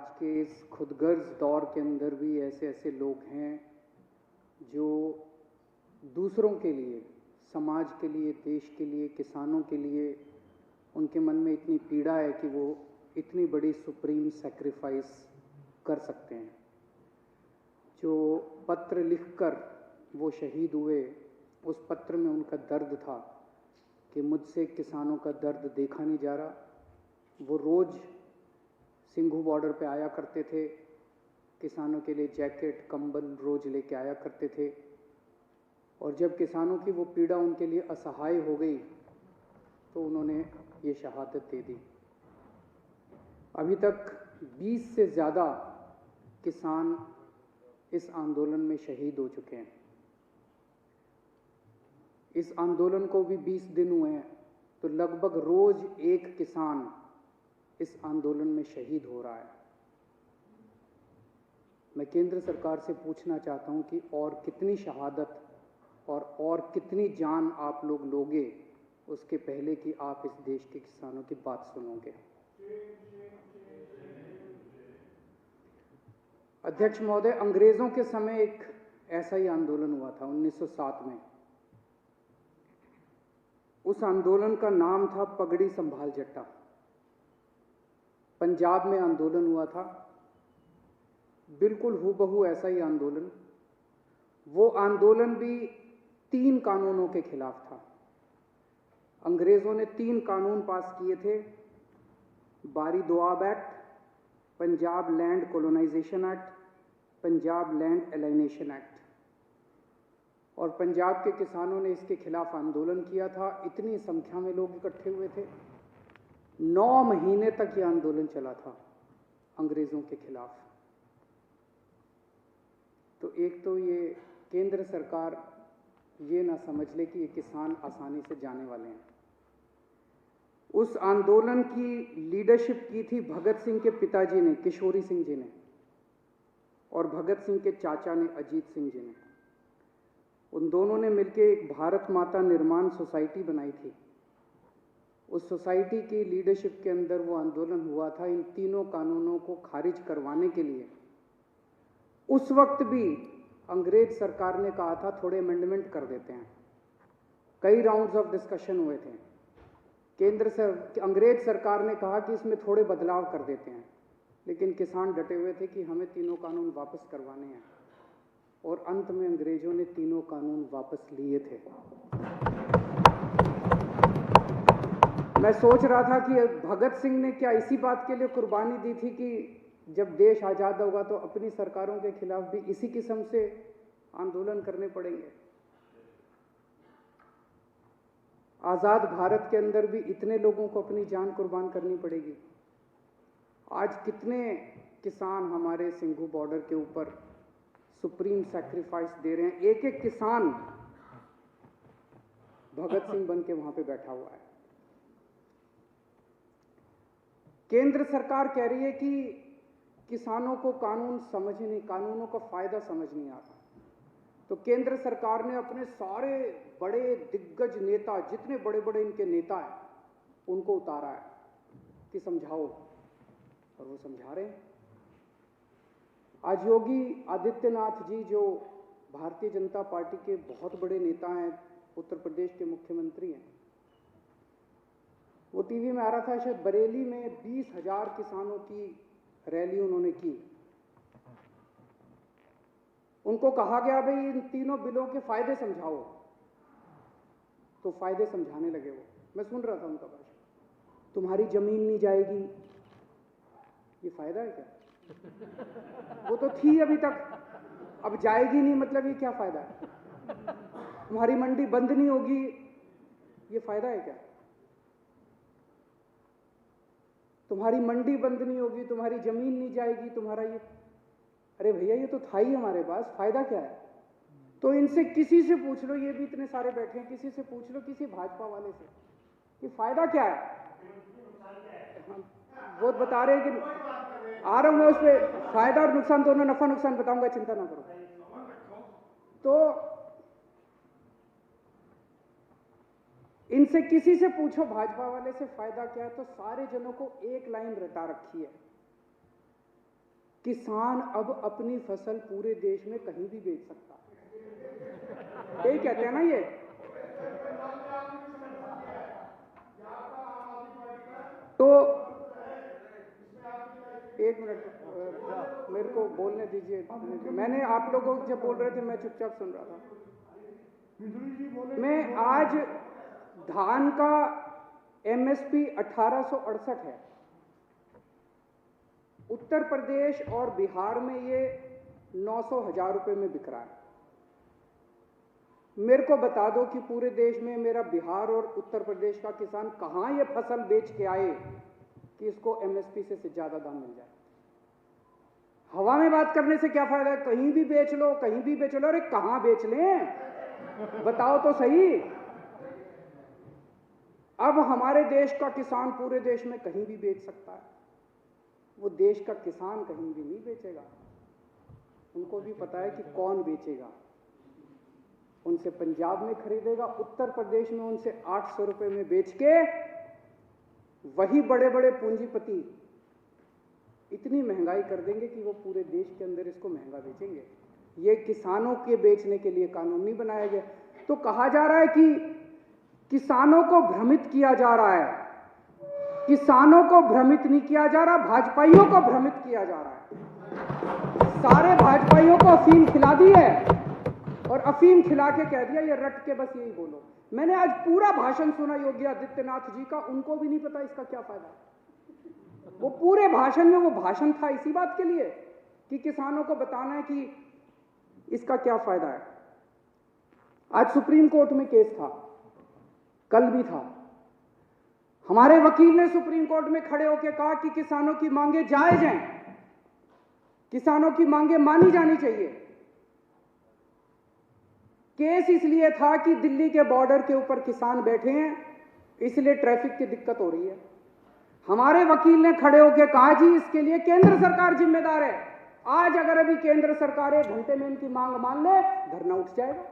आज के इस खुदगर्ज दौर के अंदर भी ऐसे ऐसे लोग हैं जो दूसरों के लिए, समाज के लिए, देश के लिए, किसानों के लिए उनके मन में इतनी पीड़ा है कि वो इतनी बड़ी सुप्रीम सैक्रिफाइस कर सकते हैं। जो पत्र लिखकर वो शहीद हुए, उस पत्र में उनका दर्द था कि मुझसे किसानों का दर्द देखा नहीं जा रहा। वो रोज़ सिंघू बॉर्डर पे आया करते थे, किसानों के लिए जैकेट, कंबल रोज़ लेके आया करते थे, और जब किसानों की वो पीड़ा उनके लिए असहाय हो गई तो उन्होंने ये शहादत दे दी। अभी तक 20 से ज़्यादा किसान इस आंदोलन में शहीद हो चुके हैं। इस आंदोलन को भी 20 दिन हुए हैं, तो लगभग रोज एक किसान इस आंदोलन में शहीद हो रहा है। मैं केंद्र सरकार से पूछना चाहता हूं कि और कितनी शहादत और कितनी जान आप लोग लोगे उसके पहले कि आप इस देश के किसानों की बात सुनोगे। अध्यक्ष महोदय, अंग्रेजों के समय एक ऐसा ही आंदोलन हुआ था 1907 में। उस आंदोलन का नाम था पगड़ी संभाल जट्टा। पंजाब में आंदोलन हुआ था, बिल्कुल हूबहू ऐसा ही आंदोलन। वो आंदोलन भी 3 कानूनों के खिलाफ था। अंग्रेजों ने 3 कानून पास किए थे, Bari Doab act, Punjab land colonisation act, Punjab land alienation act. और पंजाब के किसानों ने इसके खिलाफ आंदोलन किया था। इतनी संख्या में लोग इकट्ठे हुए थे। 9 महीने तक ये आंदोलन चला था अंग्रेजों के खिलाफ। तो एक तो ये केंद्र सरकार ये ना समझ ले कि ये किसान आसानी से जाने वाले हैं। उस आंदोलन की लीडरशिप की थी भगत सिंह के पिताजी ने, किशोरी सिंह जी ने, और भगत सिंह के चाचा ने, अजीत सिंह जी ने। उन दोनों ने मिलकर एक भारत माता निर्माण सोसाइटी बनाई थी। उस सोसाइटी की लीडरशिप के अंदर वो आंदोलन हुआ था इन 3 कानूनों को खारिज करवाने के लिए। उस वक्त भी अंग्रेज सरकार ने कहा था थोड़े अमेंडमेंट कर देते हैं। कई राउंड्स ऑफ डिस्कशन हुए थे। अंग्रेज सरकार ने कहा कि इसमें थोड़े बदलाव कर देते हैं, लेकिन किसान डटे हुए थे कि हमें 3 कानून वापस करवाने हैं। और अंत में अंग्रेजों ने 3 कानून वापस लिए थे। मैं सोच रहा था कि भगत सिंह ने क्या इसी बात के लिए कुर्बानी दी थी कि जब देश आज़ाद होगा तो अपनी सरकारों के खिलाफ भी इसी किस्म से आंदोलन करने पड़ेंगे। आज़ाद भारत के अंदर भी इतने लोगों को अपनी जान कुर्बान करनी पड़ेगी। आज कितने किसान हमारे सिंघू बॉर्डर के ऊपर सुप्रीम सैक्रिफाइस दे रहे हैं। एक एक किसान भगत सिंह बन के वहां पे बैठा हुआ है। केंद्र सरकार कह रही है कि किसानों को कानूनों का फायदा समझ नहीं आता। तो केंद्र सरकार ने अपने सारे बड़े दिग्गज नेता, जितने बड़े बड़े इनके नेता हैं, उनको उतारा है कि समझाओ, और वो समझा रहे हैं। आज योगी आदित्यनाथ जी, जो भारतीय जनता पार्टी के बहुत बड़े नेता हैं, उत्तर प्रदेश के मुख्यमंत्री हैं, वो टीवी में आ रहा था, शायद बरेली में 20,000 किसानों की रैली उन्होंने की। उनको कहा गया भाई इन 3 बिलों के फायदे समझाओ, तो फायदे समझाने लगे वो। मैं सुन रहा था उनका भाषण। तुम्हारी जमीन नहीं जाएगी, ये फायदा है क्या? वो तो थी अभी तक, अब जाएगी नहीं, मतलब ये क्या फायदा है? तुम्हारी मंडी बंद नहीं होगी, ये फायदा है क्या? तुम्हारी मंडी बंद नहीं होगी, तुम्हारी जमीन नहीं जाएगी, तुम्हारा ये, अरे भैया ये तो था ही हमारे पास, फायदा क्या है? तो इनसे किसी से पूछ लो, ये भी इतने सारे बैठे हैं, किसी से पूछ लो, किसी भाजपा वाले से, कि फायदा क्या है? वो बता रहे हैं कि आ रहा हूं मैं उस पर, फायदा और नुकसान दोनों, नफा नुकसान बताऊंगा, चिंता ना करो। तो इनसे किसी से पूछो भाजपा वाले से फायदा क्या है, तो सारे जनों को एक लाइन रटा रखी है किसान अब अपनी फसल पूरे देश में कहीं भी बेच सकता है। यही कहते हैं ना ये। तो एक मिनट मेरे को बोलने दीजिए। मैंने आप लोगों जब बोल रहे थे मैं चुपचाप सुन रहा था। मैं आज धान का एमएसपी 1868 है। उत्तर प्रदेश और बिहार में ये 900,000 रुपए में बिक रहा है। मेरे को बता दो कि पूरे देश में मेरा बिहार और उत्तर प्रदेश का किसान कहां ये फसल बेच के आए कि इसको एमएसपी से ज्यादा दाम मिल जाए। हवा में बात करने से क्या फायदा है? कहीं भी बेच लो, कहीं भी बेच लो। अरे कहां बेच लें, बताओ तो सही। अब हमारे देश का किसान पूरे देश में कहीं भी बेच सकता है। वो देश का किसान कहीं भी नहीं बेचेगा। उनको भी पता है कि कौन बेचेगा। उनसे पंजाब में खरीदेगा, उत्तर प्रदेश में उनसे 800 रुपए में बेच के वही बड़े बड़े पूंजीपति इतनी महंगाई कर देंगे कि वो पूरे देश के अंदर इसको महंगा बेचेंगे। ये किसानों के बेचने के लिए कानून नहीं बनाया गया। तो कहा जा रहा है कि किसानों को भ्रमित किया जा रहा है। किसानों को भ्रमित नहीं किया जा रहा, भाजपाइयों को भ्रमित किया जा रहा है। सारे भाजपाइयों को अफीम खिला दी है और अफीम खिला के कह दिया ये रट के बस यही बोलो। मैंने आज पूरा भाषण सुना योगी आदित्यनाथ जी का, उनको भी नहीं पता इसका क्या फायदा है। वो पूरे भाषण में, वो भाषण था इसी बात के लिए कि किसानों को बताना है कि इसका क्या फायदा है। आज सुप्रीम कोर्ट में केस था, कल भी था। हमारे वकील ने सुप्रीम कोर्ट में खड़े होकर कहा कि किसानों की मांगे जायज हैं, किसानों की मांगे मानी जानी चाहिए। केस इसलिए था कि दिल्ली के बॉर्डर के ऊपर किसान बैठे हैं, इसलिए ट्रैफिक की दिक्कत हो रही है। हमारे वकील ने खड़े होकर कहा जी इसके लिए केंद्र सरकार जिम्मेदार है। आज अगर अभी केंद्र सरकार 1 घंटे में इनकी मांग मान ले, धरना उठ जाएगा।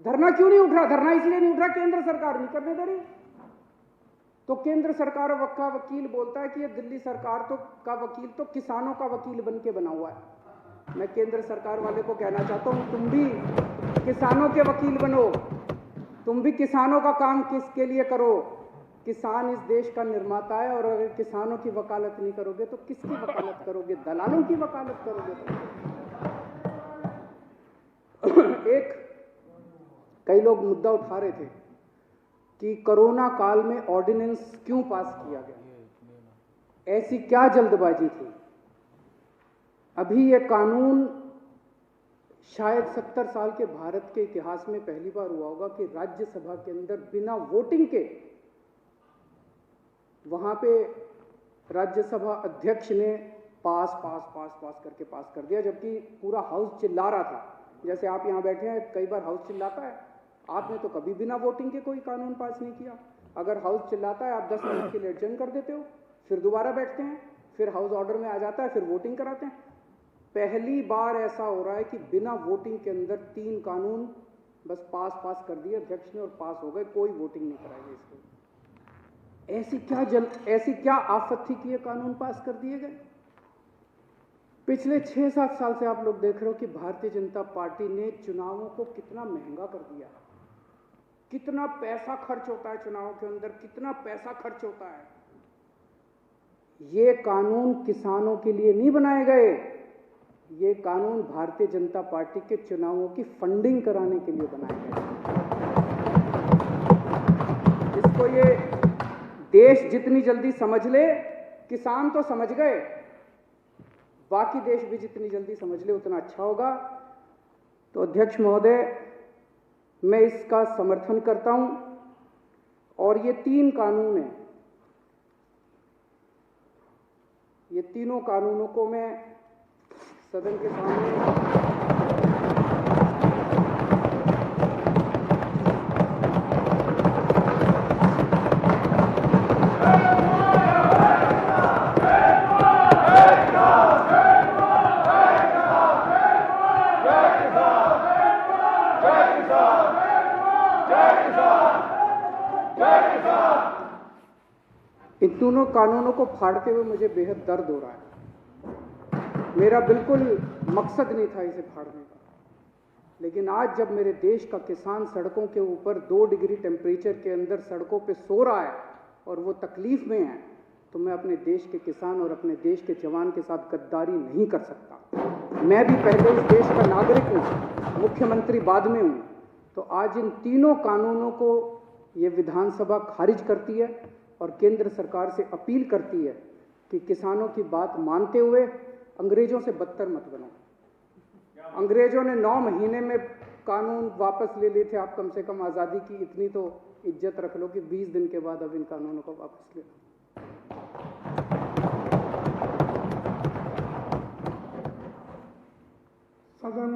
धरना क्यों नहीं उठ रहा? धरना इसलिए नहीं उठ रहा केंद्र सरकार नहीं करने दे रही। तो केंद्र सरकार का वकील बोलता है कि ये दिल्ली सरकार का वकील तो किसानों का वकील बन के बना हुआ है। मैं केंद्र सरकार वाले को कहना चाहता हूं, तुम भी किसानों के वकील बनो, तुम भी किसानों का काम किसके लिए करो। किसान इस देश का निर्माता है और अगर किसानों की वकालत नहीं करोगे तो किसकी वकालत करोगे? दलालों की वकालत करोगे। कई लोग मुद्दा उठा रहे थे कि कोरोना काल में ऑर्डिनेंस क्यों पास किया गया, ऐसी क्या जल्दबाजी थी। अभी यह कानून शायद 70 साल के भारत के इतिहास में पहली बार हुआ होगा कि राज्यसभा के अंदर बिना वोटिंग के, वहां पे राज्यसभा अध्यक्ष ने पास करके पास कर दिया, जबकि पूरा हाउस चिल्ला रहा था। जैसे आप यहां बैठे हैं, कई बार हाउस चिल्लाता है, आपने तो कभी बिना वोटिंग के कोई कानून पास नहीं किया। अगर हाउस चिल्लाता है आप 10 मिनट के लिए एडजर्न कर देते हो, फिर दोबारा बैठते हैं, फिर हाउस ऑर्डर में आ जाता है, फिर वोटिंग कराते हैं। पहली बार ऐसा हो रहा है कि बिना वोटिंग के अंदर 3 कानून बस पास कर दिए अध्यक्ष ने और पास हो गए, कोई वोटिंग नहीं कराई इसको। ऐसी क्या आफत थी कि ये कानून पास कर दिए गए। पिछले 6-7 साल से आप लोग देख रहे हो कि भारतीय जनता पार्टी ने चुनावों को कितना महंगा कर दिया। कितना पैसा खर्च होता है चुनावों के अंदर, कितना पैसा खर्च होता है। ये कानून किसानों के लिए नहीं बनाए गए, ये कानून भारतीय जनता पार्टी के चुनावों की फंडिंग कराने के लिए बनाए गए। इसको ये देश जितनी जल्दी समझ ले, किसान तो समझ गए, बाकी देश भी जितनी जल्दी समझ ले उतना अच्छा होगा। तो अध्यक्ष महोदय, मैं इसका समर्थन करता हूं और ये 3 कानून हैं, ये तीनों कानूनों को मैं सदन के सामने इन दोनों कानूनों को फाड़ते हुए मुझे बेहद दर्द हो रहा है। मेरा बिल्कुल मकसद नहीं था इसे फाड़ने का, लेकिन आज जब मेरे देश का किसान सड़कों के ऊपर 2 डिग्री टेम्परेचर के अंदर सड़कों पे सो रहा है और वो तकलीफ में है, तो मैं अपने देश के किसान और अपने देश के जवान के साथ गद्दारी नहीं कर सकता। मैं भी पहले इस देश का नागरिक हूँ, मुख्यमंत्री बाद में हूँ। तो आज इन तीनों कानूनों को ये विधानसभा खारिज करती है और केंद्र सरकार से अपील करती है कि किसानों की बात मानते हुए अंग्रेजों से बदतर मत बनो। अंग्रेजों ने 9 महीने में कानून वापस ले लिए थे, आप कम से कम आज़ादी की इतनी तो इज्जत रख लो कि 20 दिन के बाद अब इन कानूनों को वापस ले लो। सदन